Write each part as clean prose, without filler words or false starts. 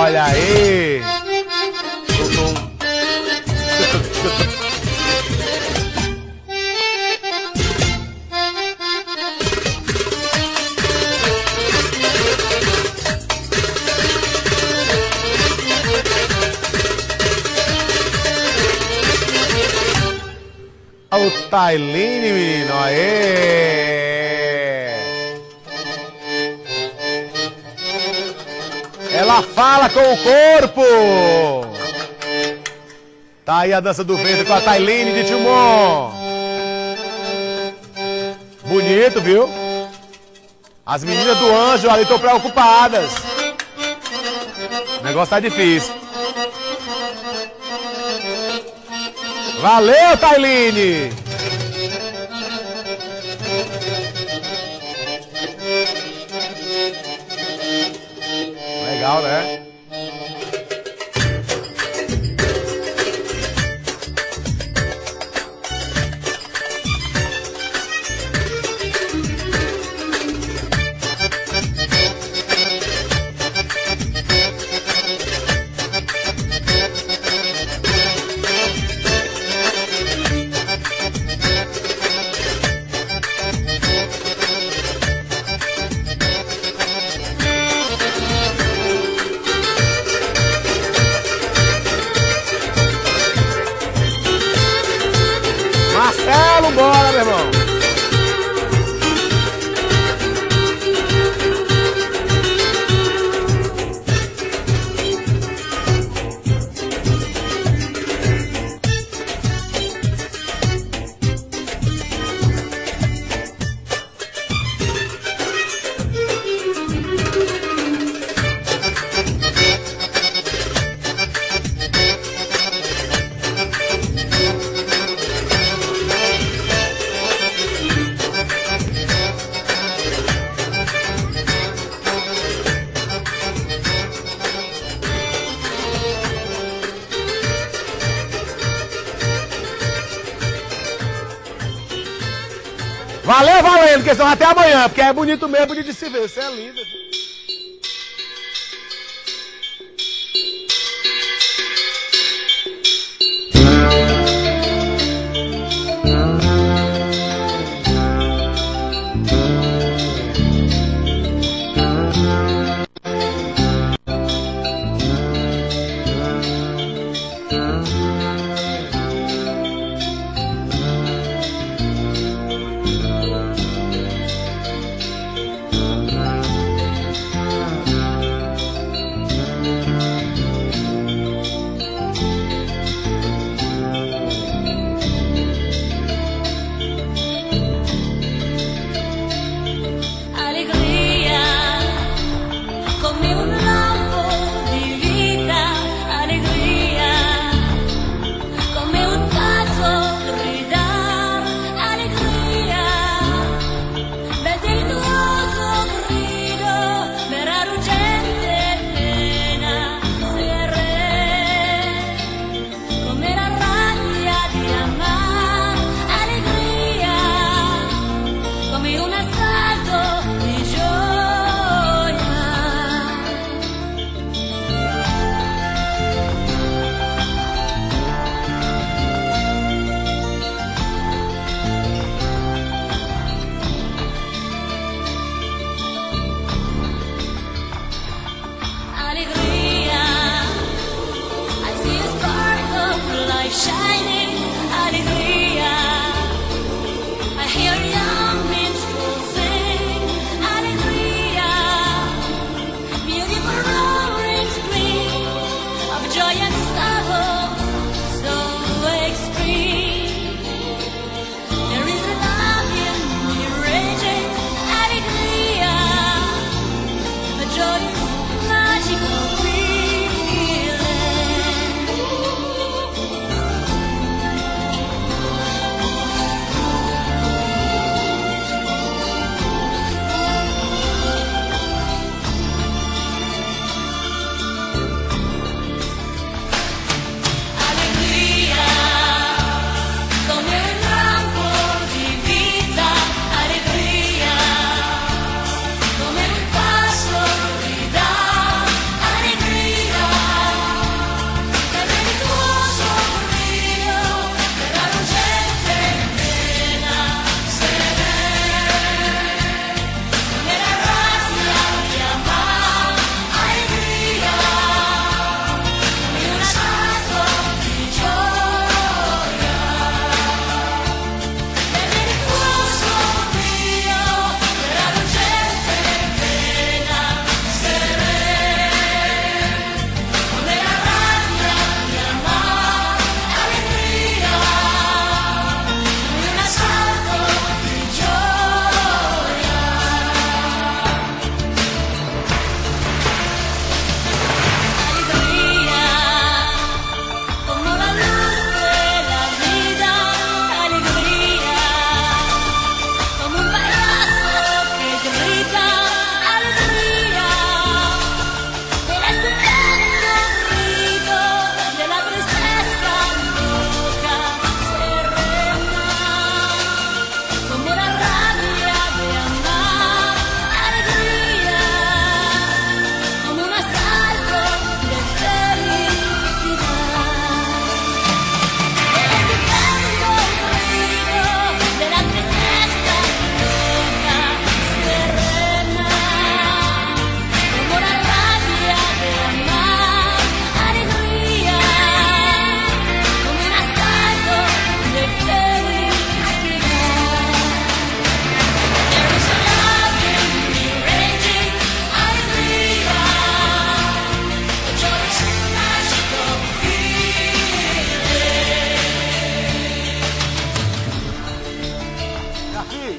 Olha aí. O Tailine, menino, aê! Ela fala com o corpo! Tá aí a dança do vento com a Tailine de Tilmon. Bonito, viu? As meninas do Anjo ali estão preocupadas. O negócio tá difícil. Valeu, Tailine! Legal, né? Marcelo, bora, meu irmão! Valeu, valendo, que são até amanhã, porque é bonito mesmo, bonito de se ver. Você é lindo.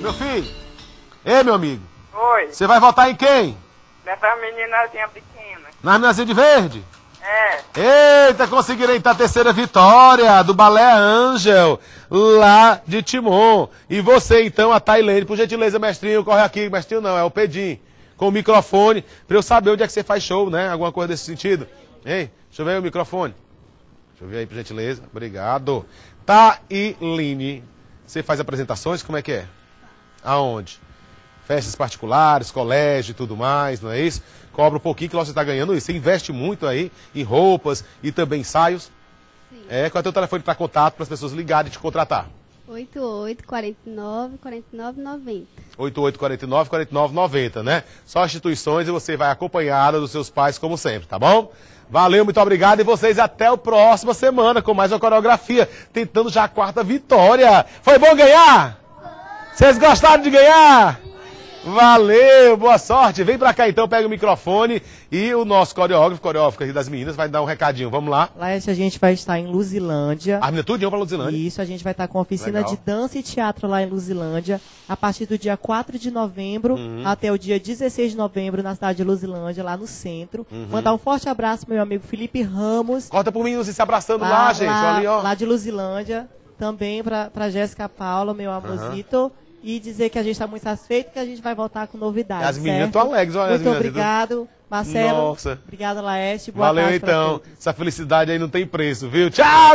Meu filho. Ei, meu amigo. Oi. Você vai votar em quem? Nessa meninazinha pequena. Na meninazinha de verde? É. Eita, conseguiram então a terceira vitória do Balé Angel, lá de Timon. E você então, a Tailene, por gentileza, mestrinho, corre aqui. Mestrinho não, é o Pedim, com o microfone, pra eu saber onde é que você faz show, né? Alguma coisa desse sentido. Hein? Deixa eu ver aí o microfone. Deixa eu ver aí, por gentileza. Obrigado. Tailene, você faz apresentações? Como é que é? Aonde? Festas particulares, colégio e tudo mais, não é isso? Cobra um pouquinho que você está ganhando isso. Você investe muito aí em roupas e também ensaios. Sim. Qual é o teu telefone para contato para as pessoas ligarem e te contratar? 88-49-49-90. 8849-4990, né? Só instituições e você vai acompanhada dos seus pais, como sempre, tá bom? Valeu, muito obrigado. E vocês até a próxima semana com mais uma coreografia, tentando já a quarta vitória. Foi bom ganhar? Vocês gostaram de ganhar? Valeu, boa sorte. Vem pra cá então, pega o microfone e o nosso coreógrafo aqui das meninas vai dar um recadinho. Vamos lá. Laeste, a gente vai estar em Luzilândia. A menina tudinho pra Luzilândia. Isso, a gente vai estar com oficina Legal. de dança e teatro lá em Luzilândia, a partir do dia 4 de novembro até o dia 16 de novembro na cidade de Luzilândia, lá no centro. Mandar um forte abraço pro meu amigo Felipe Ramos. Corta por mim, se abraçando lá, gente. Olha ali, ó. Lá de Luzilândia. Também pra Jéssica Paula, meu amorzito. E dizer que a gente está muito satisfeito e que a gente vai voltar com novidades. As meninas estão alegres, olha. Muito obrigado, Marcelo. Nossa. Obrigado, Laeste. Boa Valeu tarde pra então. todos. Essa felicidade aí não tem preço, viu? Tchau!